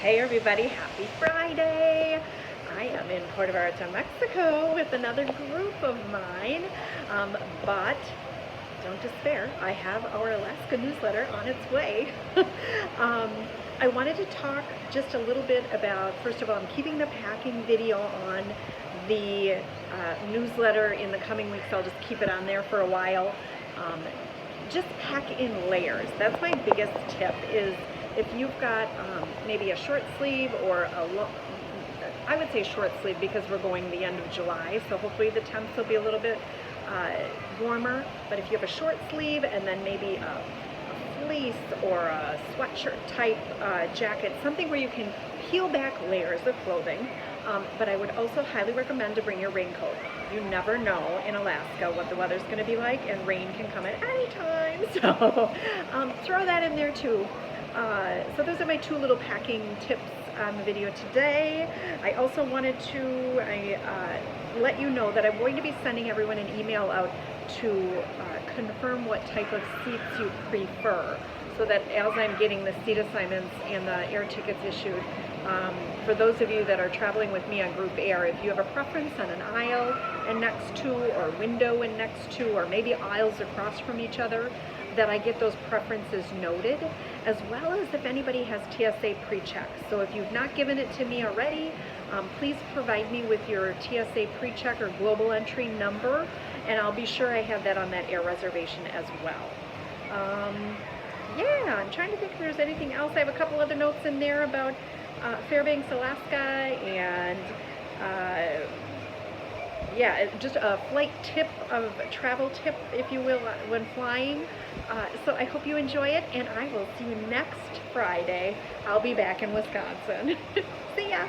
Hey everybody, happy Friday! I am in Puerto Vallarta, Mexico with another group of mine, but don't despair, I have our Alaska newsletter on its way. um, I wanted to talk just a little bit about, first of all, I'm keeping the packing video on the newsletter in the coming weeks. I'll just keep it on there for a while. Just pack in layers. That's my biggest tip is if you've got maybe a short sleeve or I would say short sleeve because we're going the end of July, so hopefully the temps will be a little bit warmer. But if you have a short sleeve and then maybe a fleece or a sweatshirt type jacket, something where you can peel back layers of clothing. But I would also highly recommend to bring your raincoat. You never know in Alaska what the weather's going to be like, and rain can come at any time, so throw that in there too. So those are my two little packing tips on the video today. I also wanted to let you know that I'm going to be sending everyone an email out to confirm what type of seats you prefer, so that as I'm getting the seat assignments and the air tickets issued, for those of you that are traveling with me on Group Air, if you have a preference on an aisle and next to, or window and next to, or maybe aisles across from each other, that I get those preferences noted, as well as if anybody has TSA pre-check. So if you've not given it to me already, please provide me with your TSA pre-check or global entry number, and I'll be sure I have that on that air reservation as well. Yeah, I'm trying to think if there's anything else. I have a couple other notes in there about Fairbanks, Alaska, and yeah, just a flight tip, of travel tip, if you will, when flying. So I hope you enjoy it, and I will see you next Friday. I'll be back in Wisconsin. See ya!